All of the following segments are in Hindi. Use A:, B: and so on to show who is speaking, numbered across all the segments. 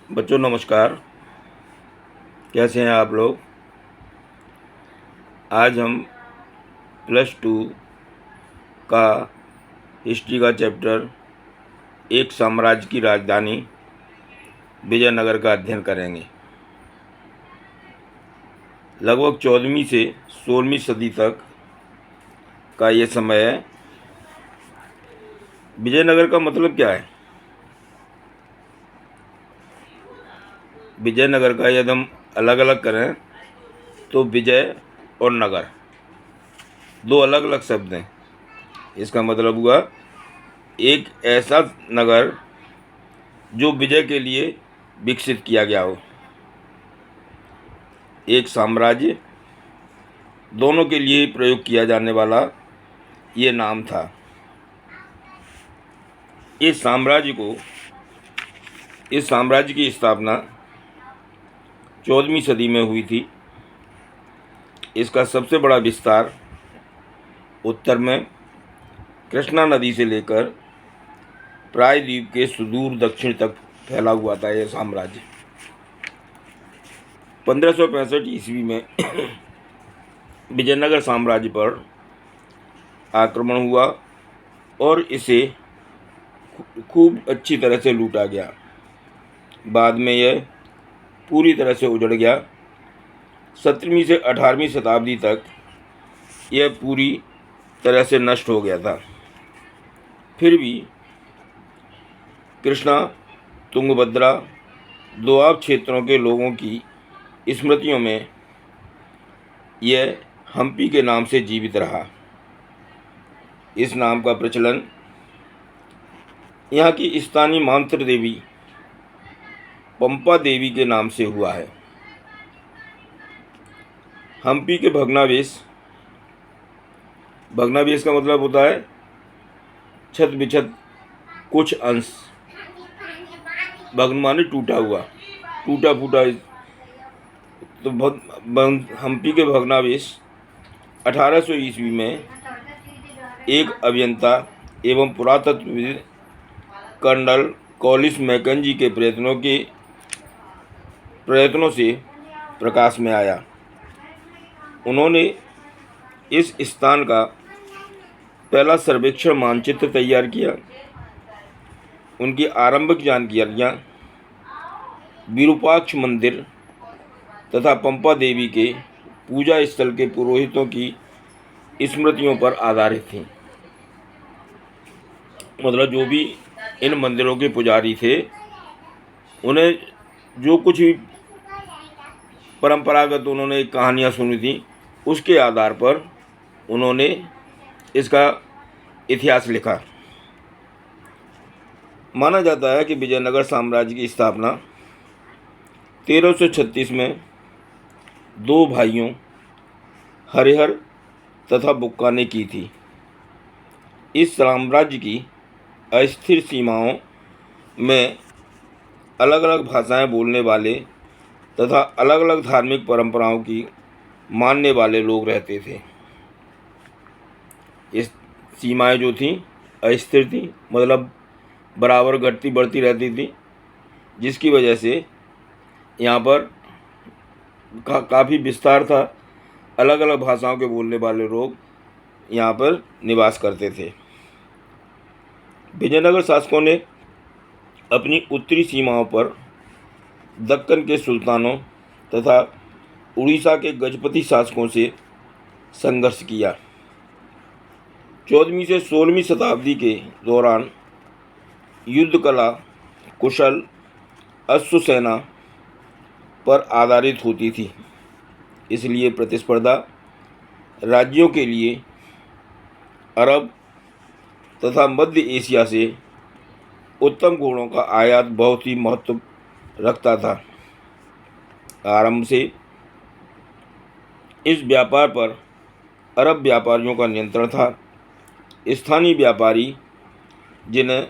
A: बच्चों नमस्कार। कैसे हैं आप लोग। आज हम +2 का हिस्ट्री का चैप्टर एक साम्राज्य की राजधानी विजयनगर का अध्ययन करेंगे। लगभग 14वीं से 16वीं सदी तक का ये समय है। विजयनगर का मतलब क्या है? विजयनगर का यदि हम अलग अलग करें तो विजय और नगर दो अलग अलग शब्द हैं। इसका मतलब हुआ एक ऐसा नगर जो विजय के लिए विकसित किया गया हो। एक साम्राज्य दोनों के लिए प्रयोग किया जाने वाला ये नाम था। इस साम्राज्य की स्थापना 14वीं सदी में हुई थी। इसका सबसे बड़ा विस्तार उत्तर में कृष्णा नदी से लेकर प्रायद्वीप के सुदूर दक्षिण तक फैला हुआ था। यह साम्राज्य 1565 ईस्वी में विजयनगर साम्राज्य पर आक्रमण हुआ और इसे खूब अच्छी तरह से लूटा गया। बाद में यह पूरी तरह से उजड़ गया। 17वीं से 18वीं शताब्दी तक यह पूरी तरह से नष्ट हो गया था। फिर भी कृष्णा, तुंगभद्रा, दोआब क्षेत्रों के लोगों की स्मृतियों में यह हम्पी के नाम से जीवित रहा। इस नाम का प्रचलन यहाँ की स्थानीय मांत्र देवी पंपा देवी के नाम से हुआ है। हम्पी के भग्नावशेष का मतलब होता है छत बिछत कुछ अंश। भग्न माने टूटा हुआ, टूटा फूटा। तो हम्पी के भग्नावशेष 1800 ईस्वी में एक अभियंता एवं पुरातत्वविद कर्नल कॉलिस मैकेंजी के प्रयत्नों से प्रकाश में आया। उन्होंने इस स्थान का पहला सर्वेक्षण मानचित्र तैयार किया। उनकी आरंभिक जानकारियाँ विरूपाक्ष मंदिर तथा पंपा देवी के पूजा स्थल के पुरोहितों की स्मृतियों पर आधारित थीं। मतलब जो भी इन मंदिरों के पुजारी थे, उन्हें जो कुछ भी परंपरागत उन्होंने कहानियाँ सुनी थी, उसके आधार पर उन्होंने इसका इतिहास लिखा। माना जाता है कि विजयनगर साम्राज्य की स्थापना 1336 में दो भाइयों हरिहर तथा बुक्का ने की थी। इस साम्राज्य की अस्थिर सीमाओं में अलग अलग भाषाएं बोलने वाले तथा अलग अलग धार्मिक परंपराओं की मानने वाले लोग रहते थे। इस सीमाएं जो थीं अस्थिर थी, मतलब बराबर घटती बढ़ती रहती थी, जिसकी वजह से यहाँ पर काफ़ी विस्तार था। अलग अलग भाषाओं के बोलने वाले लोग यहाँ पर निवास करते थे। विजयनगर शासकों ने अपनी उत्तरी सीमाओं पर दक्कन के सुल्तानों तथा उड़ीसा के गजपति शासकों से संघर्ष किया। 14वीं से 16वीं शताब्दी के दौरान युद्ध कला कुशल अश्वसेना पर आधारित होती थी, इसलिए प्रतिस्पर्धा राज्यों के लिए अरब तथा मध्य एशिया से उत्तम घोड़ों का आयात बहुत ही महत्व रखता था। आरंभ से इस व्यापार पर अरब व्यापारियों का नियंत्रण था। स्थानीय व्यापारी, जिन्हें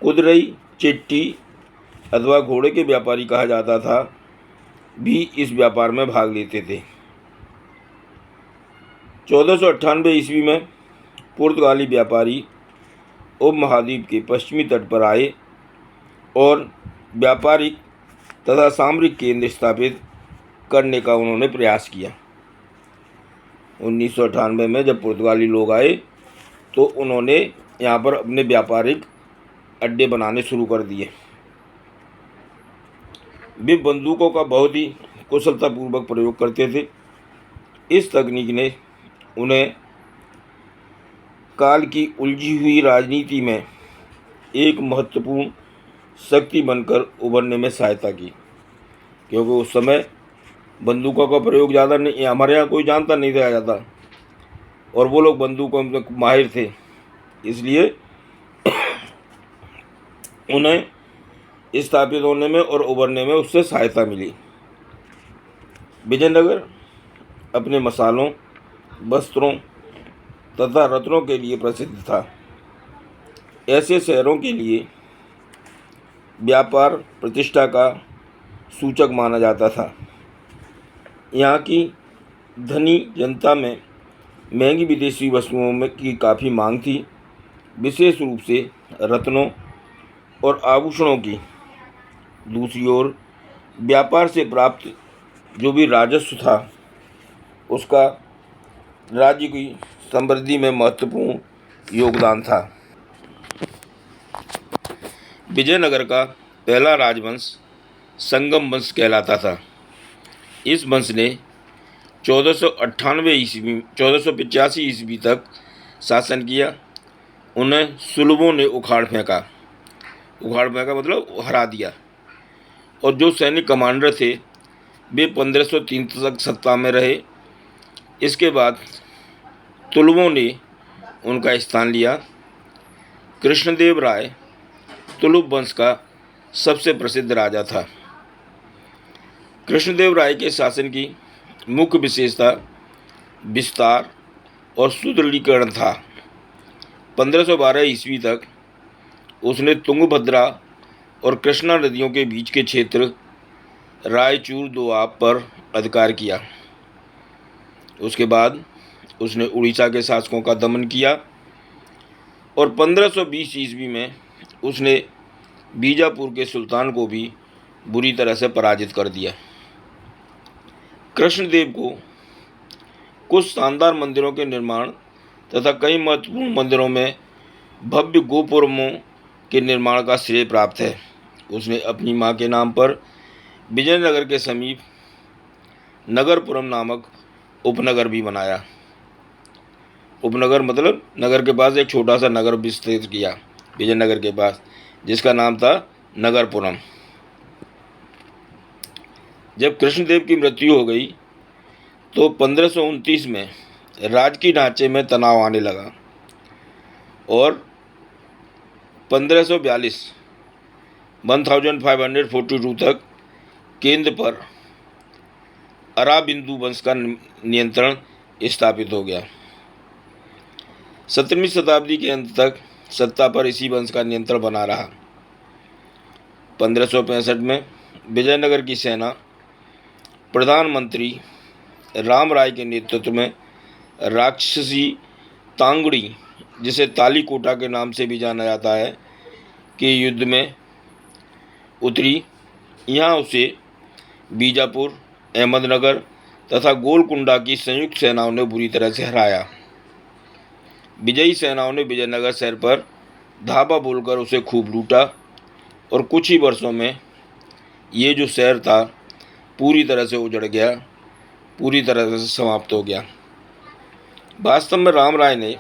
A: कुदरई चिट्टी अथवा घोड़े के व्यापारी कहा जाता था, भी इस व्यापार में भाग लेते थे। 1498 ईस्वी में पुर्तगाली व्यापारी उपमहाद्वीप के पश्चिमी तट पर आए और व्यापारिक तथा सामरिक केंद्र स्थापित करने का उन्होंने प्रयास किया। 1998 में जब पुर्तगाली लोग आए तो उन्होंने यहाँ पर अपने व्यापारिक अड्डे बनाने शुरू कर दिए। वे बंदूकों का बहुत ही कुशलतापूर्वक प्रयोग करते थे। इस तकनीक ने उन्हें काल की उलझी हुई राजनीति में एक महत्वपूर्ण शक्ति बनकर उभरने में सहायता की, क्योंकि उस समय बंदूकों का प्रयोग ज़्यादा नहीं, हमारे यहाँ कोई जानता नहीं था ज़्यादा, और वो लोग बंदूकों में माहिर थे, इसलिए उन्हें स्थापित होने में और उभरने में उससे सहायता मिली। विजयनगर अपने मसालों, वस्त्रों तथा रत्नों के लिए प्रसिद्ध था। ऐसे शहरों के लिए व्यापार प्रतिष्ठा का सूचक माना जाता था। यहाँ की धनी जनता में महंगी विदेशी वस्तुओं में की काफ़ी मांग थी, विशेष रूप से रत्नों और आभूषणों की। दूसरी ओर व्यापार से प्राप्त जो भी राजस्व था उसका राज्य की समृद्धि में महत्वपूर्ण योगदान था। विजयनगर का पहला राजवंश संगम वंश कहलाता था। इस वंश ने 1485 ईस्वी तक शासन किया। उन्हें सुलभों ने उखाड़ फेंका मतलब हरा दिया, और जो सैनिक कमांडर थे वे 1503 तक सत्ता में रहे। इसके बाद तुलुवों ने उनका स्थान लिया। कृष्णदेव राय तुलुव वंश का सबसे प्रसिद्ध राजा था। कृष्णदेव राय के शासन की मुख्य विशेषता विस्तार और सुदृढ़ीकरण था। 1512 ईस्वी तक उसने तुंगभद्रा और कृष्णा नदियों के बीच के क्षेत्र रायचूर दोआब पर अधिकार किया। उसके बाद उसने उड़ीसा के शासकों का दमन किया और 1520 ईस्वी में उसने बीजापुर के सुल्तान को भी बुरी तरह से पराजित कर दिया। कृष्णदेव को कुछ शानदार मंदिरों के निर्माण तथा कई महत्वपूर्ण मंदिरों में भव्य गोपुरमों के निर्माण का श्रेय प्राप्त है। उसने अपनी मां के नाम पर विजयनगर के समीप नगरपुरम नामक उपनगर भी बनाया। उपनगर मतलब नगर के पास एक छोटा सा नगर विस्तृत किया विजयनगर के पास, जिसका नाम था नगरपुरम। जब कृष्णदेव की मृत्यु हो गई तो 1529 में राजकीय ढांचे में तनाव आने लगा और 1542 तक केंद्र पर अराबिंदु वंश का नियंत्रण स्थापित हो गया। 17वीं शताब्दी के अंत तक सत्ता पर इसी वंश का नियंत्रण बना रहा। 1565 में विजयनगर की सेना प्रधानमंत्री राम राय के नेतृत्व में राक्षसी तांगड़ी, जिसे तालीकोटा के नाम से भी जाना जाता है, के युद्ध में उतरी। यहाँ उसे बीजापुर, अहमदनगर तथा गोलकुंडा की संयुक्त सेनाओं ने बुरी तरह से हराया। विजयी सेनाओं ने विजयनगर शहर पर धावा बोलकर उसे खूब लूटा और कुछ ही वर्षों में ये जो शहर था पूरी तरह से उजड़ गया, पूरी तरह से समाप्त हो गया। वास्तव में राम राय ने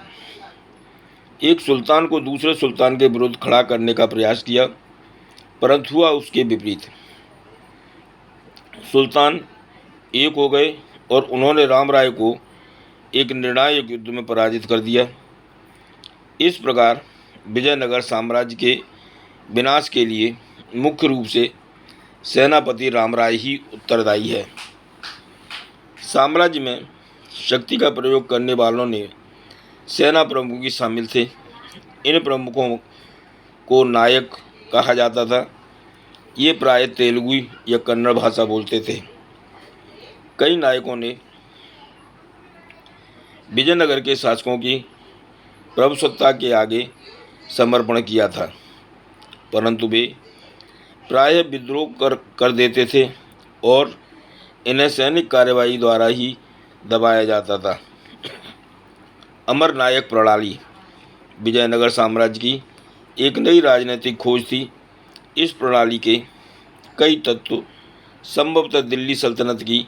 A: एक सुल्तान को दूसरे सुल्तान के विरुद्ध खड़ा करने का प्रयास किया, परंतु हुआ उसके विपरीत। सुल्तान एक हो गए और उन्होंने राम राय को एक निर्णायक युद्ध में पराजित कर दिया। इस प्रकार विजयनगर साम्राज्य के विनाश के लिए मुख्य रूप से सेनापति राम राय ही उत्तरदायी है। साम्राज्य में शक्ति का प्रयोग करने वालों ने सेना प्रमुख भी शामिल थे। इन प्रमुखों को नायक कहा जाता था। ये प्राय तेलुगु या कन्नड़ भाषा बोलते थे। कई नायकों ने विजयनगर के शासकों की प्रभुसत्ता के आगे समर्पण किया था, परंतु वे प्रायः विद्रोह कर देते थे और इन्हें सैनिक कार्रवाई द्वारा ही दबाया जाता था। अमरनायक प्रणाली विजयनगर साम्राज्य की एक नई राजनीतिक खोज थी। इस प्रणाली के कई तत्व संभवतः दिल्ली सल्तनत की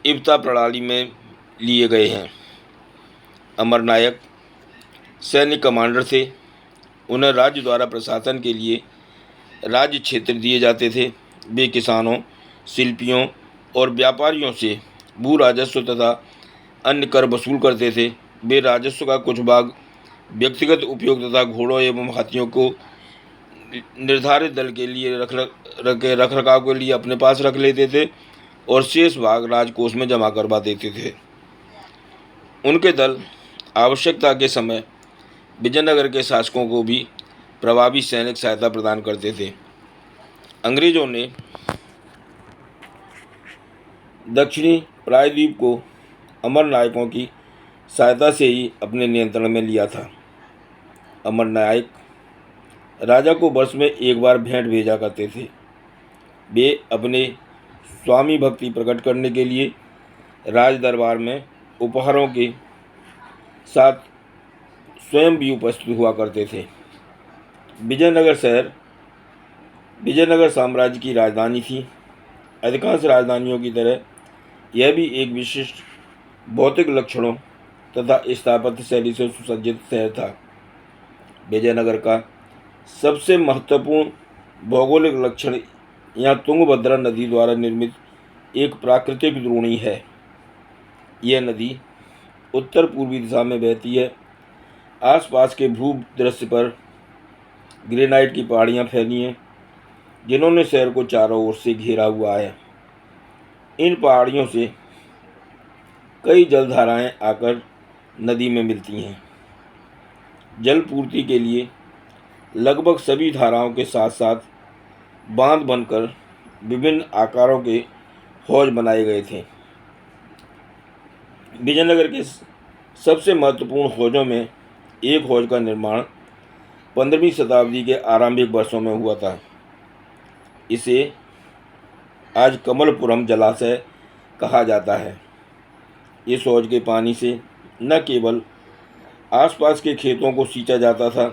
A: इब्ता प्रणाली में लिए गए हैं। अमरनायक सैनिक कमांडर थे। उन्हें राज्य द्वारा प्रशासन के लिए राज्य क्षेत्र दिए जाते थे। वे किसानों, शिल्पियों और व्यापारियों से भू राजस्व तथा अन्य कर वसूल करते थे। वे राजस्व का कुछ भाग व्यक्तिगत उपयोग तथा घोड़ों एवं हाथियों को निर्धारित दल के लिए रख रखाव के लिए अपने पास रख लेते थे और शेष भाग राजकोष में जमा करवा देते थे। उनके दल आवश्यकता के समय विजयनगर के शासकों को भी प्रभावी सैनिक सहायता प्रदान करते थे। अंग्रेजों ने दक्षिणी प्रायद्वीप को अमरनायकों की सहायता से ही अपने नियंत्रण में लिया था। अमरनायक राजा को वर्ष में एक बार भेंट भेजा करते थे। वे अपने स्वामी भक्ति प्रकट करने के लिए राज दरबार में उपहारों के साथ स्वयं भी उपस्थित हुआ करते थे। विजयनगर शहर विजयनगर साम्राज्य की राजधानी थी। अधिकांश राजधानियों की तरह यह भी एक विशिष्ट भौतिक लक्षणों तथा स्थापत्य शैली से सुसज्जित शहर था। विजयनगर का सबसे महत्वपूर्ण भौगोलिक लक्षण यहाँ तुंगभद्रा नदी द्वारा निर्मित एक प्राकृतिक द्रोणी है। यह नदी उत्तर पूर्वी दिशा में बहती है। आसपास के भू दृश्य पर ग्रेनाइट की पहाड़ियाँ फैली हैं, जिन्होंने शहर को चारों ओर से घेरा हुआ है। इन पहाड़ियों से कई जलधाराएं आकर नदी में मिलती हैं। जल पूर्ति के लिए लगभग सभी धाराओं के साथ साथ बांध बनकर विभिन्न आकारों के हौज बनाए गए थे। विजयनगर के सबसे महत्वपूर्ण हौजों में एक हौज का निर्माण 15वीं शताब्दी के आरंभिक वर्षों में हुआ था। इसे आज कमलपुरम जलाशय कहा जाता है। इस हौज के पानी से न केवल आसपास के खेतों को सींचा जाता था,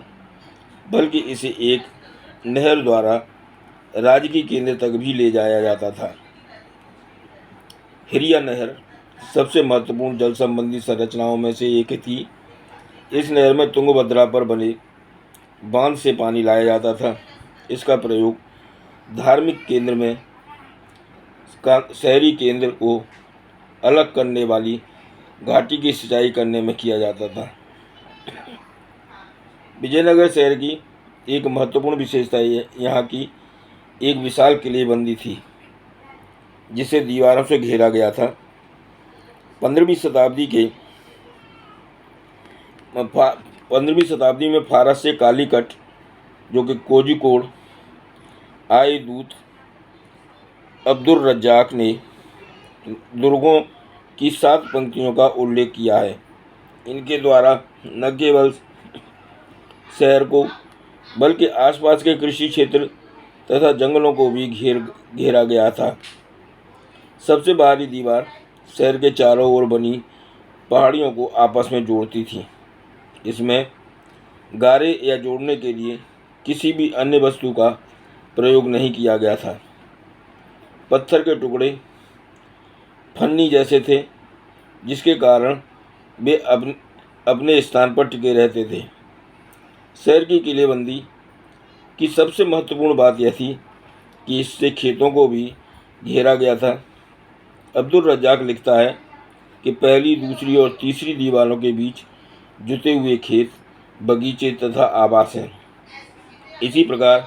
A: बल्कि इसे एक नहर द्वारा राजकीय केंद्र तक भी ले जाया जाता था। हिरिया नहर सबसे महत्वपूर्ण जल संबंधी संरचनाओं में से एक थी। इस नहर में तुंगभद्रा पर बने बांध से पानी लाया जाता था। इसका प्रयोग धार्मिक केंद्र में शहरी केंद्र को अलग करने वाली घाटी की सिंचाई करने में किया जाता था। विजयनगर शहर की एक महत्वपूर्ण विशेषता यहाँ की एक विशाल किलेबंदी थी, जिसे दीवारों से घेरा गया था। 15वीं शताब्दी में फारस से कालीकट, जो कि कोझिकोड आए दूत अब्दुल रज्जाक ने दुर्गों की 7 पंक्तियों का उल्लेख किया है। इनके द्वारा न केवल शहर को बल्कि आसपास के कृषि क्षेत्र तथा जंगलों को भी घेरा गया था। सबसे बाहरी दीवार शहर के चारों ओर बनी पहाड़ियों को आपस में जोड़ती थी। इसमें गारे या जोड़ने के लिए किसी भी अन्य वस्तु का प्रयोग नहीं किया गया था। पत्थर के टुकड़े फन्नी जैसे थे, जिसके कारण वे अपने स्थान पर टिके रहते थे। शहर की किलेबंदी की सबसे महत्वपूर्ण बात यह थी कि इससे खेतों को भी घेरा गया था। अब्दुल रज्जाक लिखता है कि पहली, दूसरी और तीसरी दीवारों के बीच जुते हुए खेत, बगीचे तथा आवास हैं। इसी प्रकार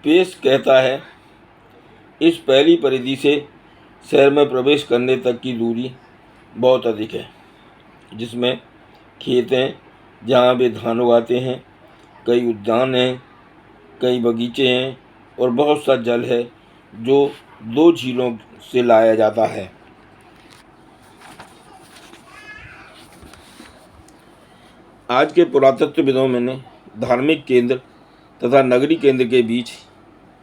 A: पेश कहता है, इस पहली परिधि से शहर में प्रवेश करने तक की दूरी बहुत अधिक है, जिसमें खेत हैं जहाँ वे धान उगाते हैं, कई उद्यान हैं, कई बगीचे हैं और बहुत सा जल है जो 2 झीलों से लाया जाता है। आज के पुरातत्वविदों ने धार्मिक केंद्र तथा नगरी केंद्र के बीच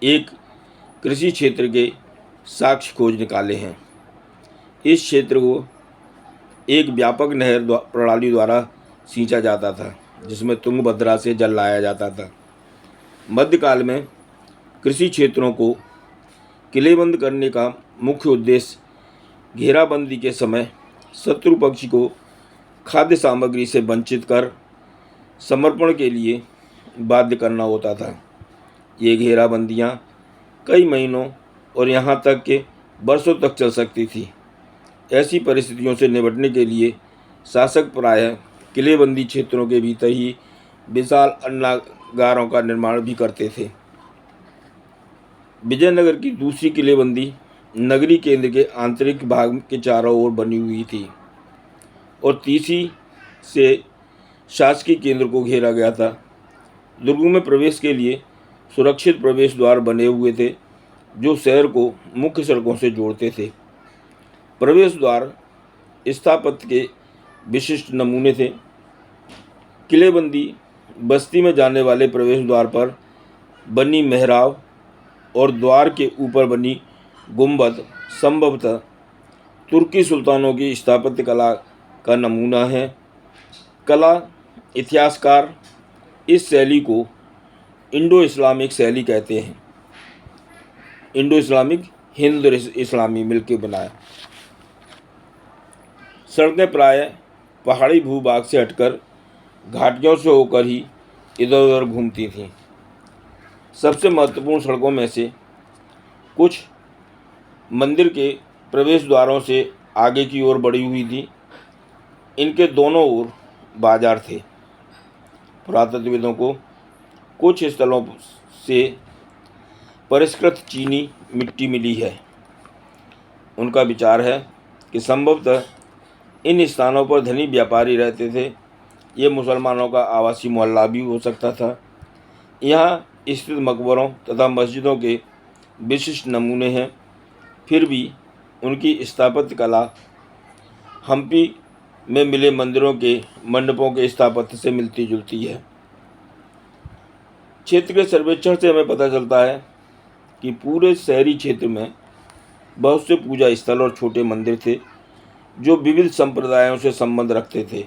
A: एक कृषि क्षेत्र के साक्ष्य खोज निकाले हैं। इस क्षेत्र को एक व्यापक नहर प्रणाली द्वारा सींचा जाता था, जिसमें तुंगभद्रा से जल लाया जाता था। मध्यकाल में कृषि क्षेत्रों को किलेबंद करने का मुख्य उद्देश्य घेराबंदी के समय शत्रु पक्ष को खाद्य सामग्री से वंचित कर समर्पण के लिए बाध्य करना होता था। ये घेराबंदियाँ कई महीनों और यहाँ तक कि वर्षों तक चल सकती थी। ऐसी परिस्थितियों से निपटने के लिए शासक प्रायः किलेबंदी क्षेत्रों के भीतर ही विशाल अन्नागारों का निर्माण भी करते थे। विजयनगर की दूसरी किलेबंदी नगरी केंद्र के आंतरिक भाग के चारों ओर बनी हुई थी और तीसरी से शासकीय केंद्र को घेरा गया था। दुर्गों में प्रवेश के लिए सुरक्षित प्रवेश द्वार बने हुए थे, जो शहर को मुख्य सड़कों से जोड़ते थे। प्रवेश द्वार स्थापत्य के विशिष्ट नमूने थे। किलेबंदी बस्ती में जाने वाले प्रवेश द्वार पर बनी मेहराब और द्वार के ऊपर बनी गुंबद संभवतः तुर्की सुल्तानों की स्थापत्य कला का नमूना है। कला इतिहासकार इस शैली को इंडो इस्लामिक शैली कहते हैं। इंडो इस्लामिक हिंद इस्लामी मिलकर बनाया। सड़कें प्रायः पहाड़ी भूभाग से हटकर घाटियों से होकर ही इधर उधर घूमती थीं। सबसे महत्वपूर्ण सड़कों में से कुछ मंदिर के प्रवेश द्वारों से आगे की ओर बढ़ी हुई थी। इनके दोनों ओर बाजार थे। पुरातत्वविदों को कुछ स्थलों से परिष्कृत चीनी मिट्टी मिली है। उनका विचार है कि संभवतः इन स्थानों पर धनी व्यापारी रहते थे। ये मुसलमानों का आवासीय मोहल्ला भी हो सकता था। यहाँ स्थित मकबरों तथा मस्जिदों के विशिष्ट नमूने हैं। फिर भी उनकी स्थापत्य कला हम्पी में मिले मंदिरों के मंडपों के स्थापत्य से मिलती जुलती है। क्षेत्र के सर्वेक्षण से हमें पता चलता है कि पूरे शहरी क्षेत्र में बहुत से पूजा स्थल और छोटे मंदिर थे, जो विविध संप्रदायों से संबंध रखते थे।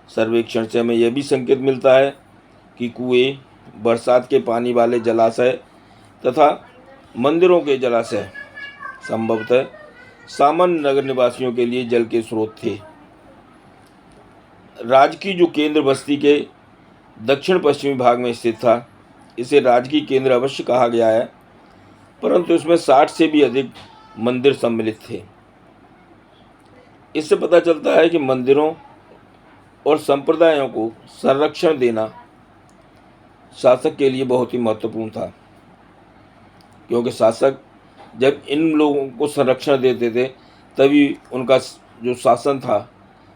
A: सर्वेक्षण से हमें यह भी संकेत मिलता है कि कुएं, बरसात के पानी वाले जलाशय तथा मंदिरों के जलाशय संभवतः सामान्य नगर निवासियों के लिए जल के स्रोत थे। राजकीय जो केंद्र बस्ती के दक्षिण पश्चिमी भाग में स्थित था, इसे राजकीय केंद्र अवश्य कहा गया है, परंतु इसमें 60 से भी अधिक मंदिर सम्मिलित थे। इससे पता चलता है कि मंदिरों और संप्रदायों को संरक्षण देना शासक के लिए बहुत ही महत्वपूर्ण था, क्योंकि शासक जब इन लोगों को संरक्षण देते थे तभी उनका जो शासन था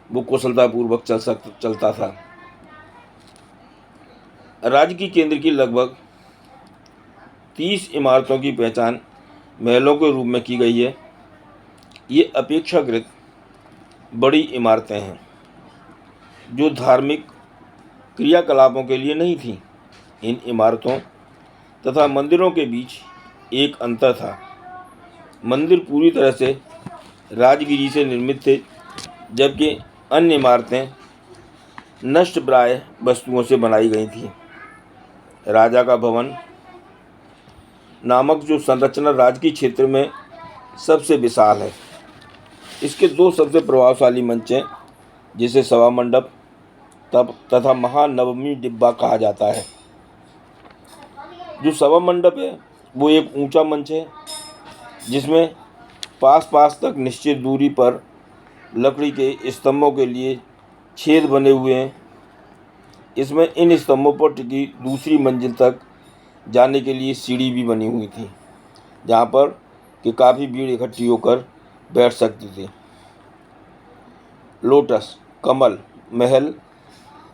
A: वो कुशलतापूर्वक चलता था। राज्य की केंद्र की लगभग 30 इमारतों की पहचान महलों के रूप में की गई है। ये अपेक्षाकृत बड़ी इमारतें हैं, जो धार्मिक क्रियाकलापों के लिए नहीं थीं। इन इमारतों तथा मंदिरों के बीच एक अंतर था। मंदिर पूरी तरह से राजगिरी से निर्मित थे, जबकि अन्य इमारतें नष्टप्राय वस्तुओं से बनाई गई थीं। राजा का भवन नामक जो संरचना राजकीय क्षेत्र में सबसे विशाल है। इसके दो सबसे प्रभावशाली मंच हैं, जिसे सभा मंडप तथा महानवमी डिब्बा कहा जाता है। जो सभा मंडप है वो एक ऊंचा मंच है, जिसमें पास तक निश्चित दूरी पर लकड़ी के स्तंभों के लिए छेद बने हुए हैं। इसमें इन स्तंभों पर टिकी दूसरी मंजिल तक जाने के लिए सीढ़ी भी बनी हुई थी, जहाँ पर कि काफ़ी भीड़ इकट्ठी होकर बैठ सकती थी। लोटस कमल महल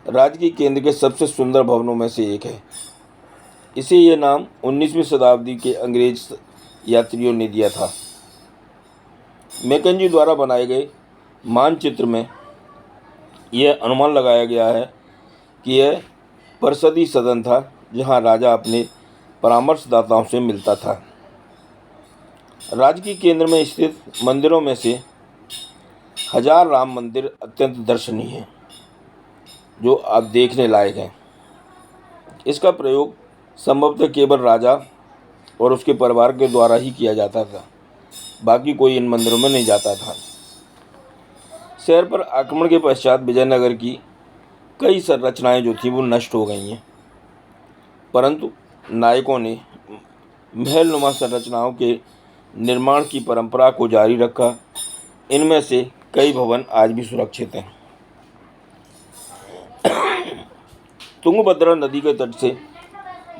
A: राजकीय केंद्र के सबसे सुंदर भवनों में से एक है। इसे यह नाम 19वीं शताब्दी के अंग्रेज यात्रियों ने दिया था। मैकेंजी द्वारा बनाए गए मानचित्र में यह अनुमान लगाया गया है कि यह परिषदीय सदन था, जहां राजा अपने परामर्शदाताओं से मिलता था। राज्य के केंद्र में स्थित मंदिरों में से हजार राम मंदिर अत्यंत दर्शनीय हैं, जो आप देखने लायक हैं। इसका प्रयोग संभवतः केवल राजा और उसके परिवार के द्वारा ही किया जाता था, बाकी कोई इन मंदिरों में नहीं जाता था। शहर पर आक्रमण के पश्चात विजयनगर की कई संरचनाएं जो थी वो नष्ट हो गई हैं, परंतु नायकों ने महलनुमा संरचनाओं के निर्माण की परंपरा को जारी रखा। इनमें से कई भवन आज भी सुरक्षित हैं। तुंगभद्रा नदी के तट से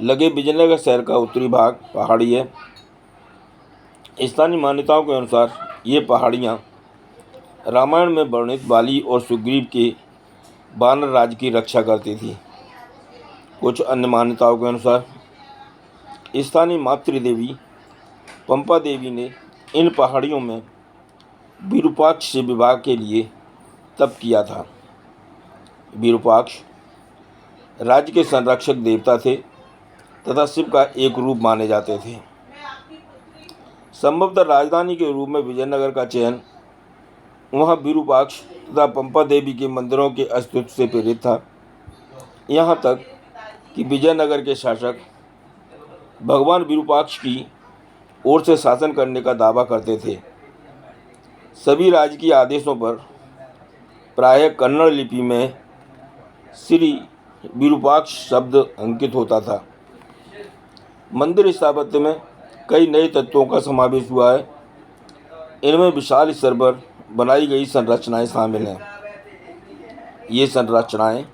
A: लगे विजयनगर शहर का उत्तरी भाग पहाड़ी है। स्थानीय मान्यताओं के अनुसार ये पहाड़ियाँ रामायण में वर्णित बाली और सुग्रीव के वानर राज की रक्षा करती थी। कुछ अन्य मान्यताओं के अनुसार स्थानीय मातृदेवी पंपा देवी ने इन पहाड़ियों में विरूपाक्ष से विवाह के लिए तप किया था। विरूपाक्ष राज्य के संरक्षक देवता थे तथा शिव का एक रूप माने जाते थे। संभवतः राजधानी के रूप में विजयनगर का चयन वहाँ विरूपाक्ष तथा पंपा देवी के मंदिरों के अस्तित्व से प्रेरित था। यहाँ तक कि विजयनगर के शासक भगवान विरूपाक्ष की ओर से शासन करने का दावा करते थे। सभी राजकीय आदेशों पर प्रायः कन्नड़ लिपि में श्री विरूपाक्ष शब्द अंकित होता था। मंदिर स्थापत्य में कई नए तत्वों का समावेश हुआ है। इनमें विशाल स्तर पर बनाई गई संरचनाएं शामिल हैं। ये संरचनाएं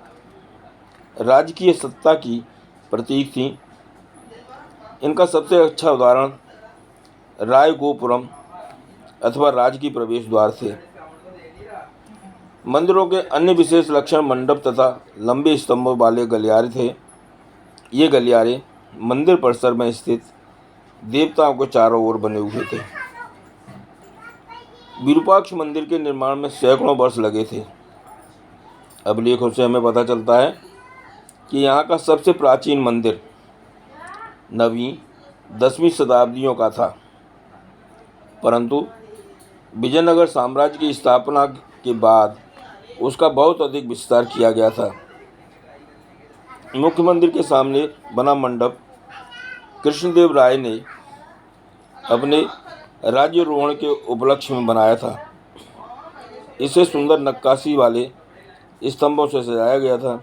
A: राजकीय सत्ता की प्रतीक थीं। इनका सबसे अच्छा उदाहरण रायगोपुरम अथवा राज की प्रवेश द्वार थे। मंदिरों के अन्य विशेष लक्षण मंडप तथा लंबे स्तंभों वाले गलियारे थे। ये गलियारे मंदिर परिसर में स्थित देवताओं के चारों ओर बने हुए थे। विरूपाक्ष मंदिर के निर्माण में सैकड़ों वर्ष लगे थे। अभिलेखों से हमें पता चलता है कि यहाँ का सबसे प्राचीन मंदिर 9वीं 10वीं शताब्दियों का था, परंतु विजयनगर साम्राज्य की स्थापना के बाद उसका बहुत अधिक विस्तार किया गया था। मुख्य मंदिर के सामने बना मंडप कृष्णदेव राय ने अपने राज्यारोहण के उपलक्ष्य में बनाया था। इसे सुंदर नक्काशी वाले स्तंभों से सजाया गया था।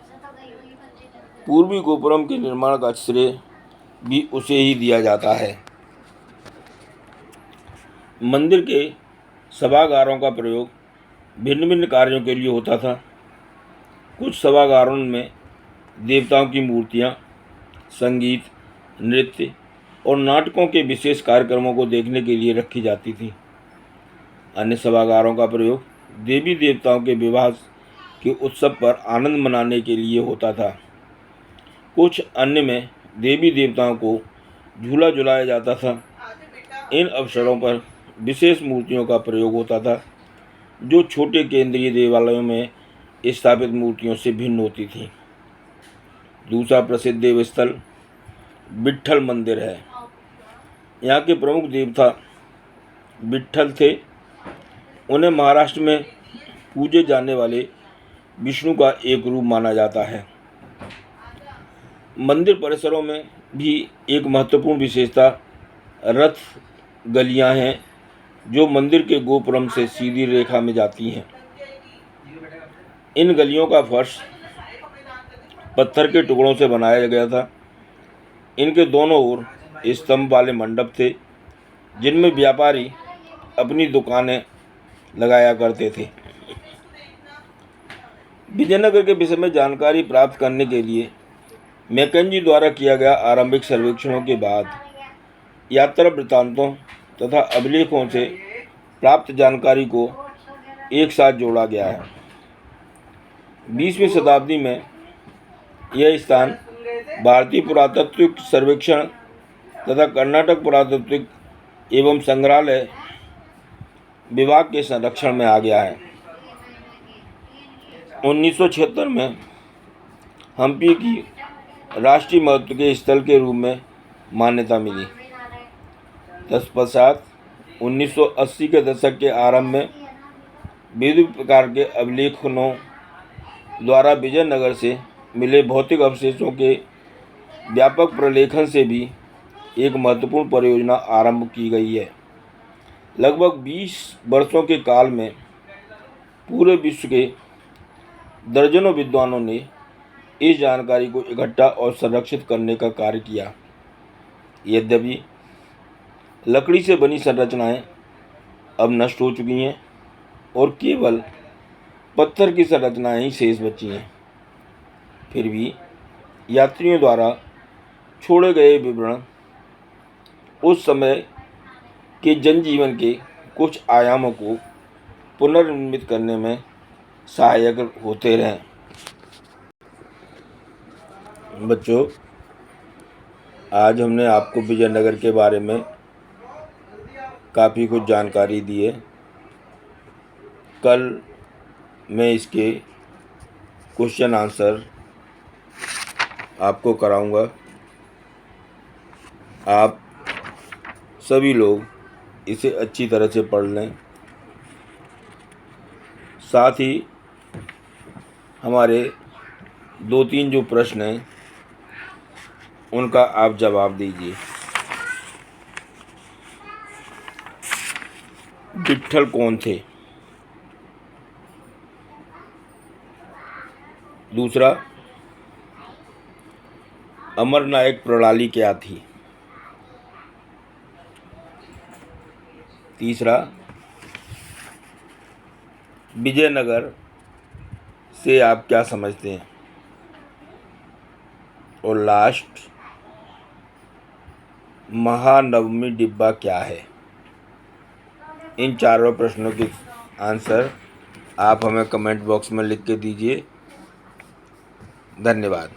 A: पूर्वी गोपुरम के निर्माण का श्रेय भी उसे ही दिया जाता है। मंदिर के सभागारों का प्रयोग भिन्न भिन्न कार्यों के लिए होता था। कुछ सभागारों में देवताओं की मूर्तियाँ, संगीत, नृत्य और नाटकों के विशेष कार्यक्रमों को देखने के लिए रखी जाती थी। अन्य सभागारों का प्रयोग देवी देवताओं के विवाह के उत्सव पर आनंद मनाने के लिए होता था। कुछ अन्य में देवी देवताओं को झूला झुलाया जाता था। इन अवसरों पर विशेष मूर्तियों का प्रयोग होता था, जो छोटे केंद्रीय देवालयों में स्थापित मूर्तियों से भिन्न होती थी। दूसरा प्रसिद्ध देवस्थल विट्ठल मंदिर है। यहाँ के प्रमुख देवता विट्ठल थे। उन्हें महाराष्ट्र में पूजे जाने वाले विष्णु का एक रूप माना जाता है। मंदिर परिसरों में भी एक महत्वपूर्ण विशेषता रथ गलियां हैं, जो मंदिर के गोपुरम से सीधी रेखा में जाती हैं। इन गलियों का फर्श पत्थर के टुकड़ों से बनाया गया था। इनके दोनों ओर स्तंभ वाले मंडप थे, जिनमें व्यापारी अपनी दुकानें लगाया करते थे। विजयनगर के विषय में जानकारी प्राप्त करने के लिए मैकेंजी द्वारा किया गया आरंभिक सर्वेक्षणों के बाद यात्रा वृत्तांतों तथा अभिलेखों से प्राप्त जानकारी को एक साथ जोड़ा गया है। 20वीं शताब्दी में यह स्थान भारतीय पुरातत्विक सर्वेक्षण तथा कर्नाटक पुरातत्विक एवं संग्रहालय विभाग के संरक्षण में आ गया है। 1976 में हम्पी की राष्ट्रीय महत्व के स्थल के रूप में मान्यता मिली। तत्पश्चात 1980 के दशक के आरंभ में विविध प्रकार के अभिलेखनों द्वारा विजयनगर से मिले भौतिक अवशेषों के व्यापक प्रलेखन से भी एक महत्वपूर्ण परियोजना आरंभ की गई है। लगभग 20 वर्षों के काल में पूरे विश्व के दर्जनों विद्वानों ने इस जानकारी को इकट्ठा और संरक्षित करने का कार्य किया। यद्यपि लकड़ी से बनी संरचनाएं अब नष्ट हो चुकी हैं और केवल पत्थर की संरचनाएं ही शेष बची हैं, फिर भी यात्रियों द्वारा छोड़े गए विवरण उस समय के जनजीवन के कुछ आयामों को पुनर्निर्मित करने में सहायक होते रहे। बच्चों, आज हमने आपको विजयनगर के बारे में काफ़ी कुछ जानकारी दी है। कल मैं इसके क्वेश्चन आंसर आपको कराऊंगा। आप सभी लोग इसे अच्छी तरह से पढ़ लें। साथ ही हमारे 2-3 जो प्रश्न हैं उनका आप जवाब दीजिए। विट्ठल कौन थे? दूसरा, अमरनायक प्रणाली क्या थी? तीसरा, विजयनगर से आप क्या समझते हैं? और लास्ट, महानवमी डिब्बा क्या है? इन चारों प्रश्नों के आंसर आप हमें कमेंट बॉक्स में लिख के दीजिए। धन्यवाद।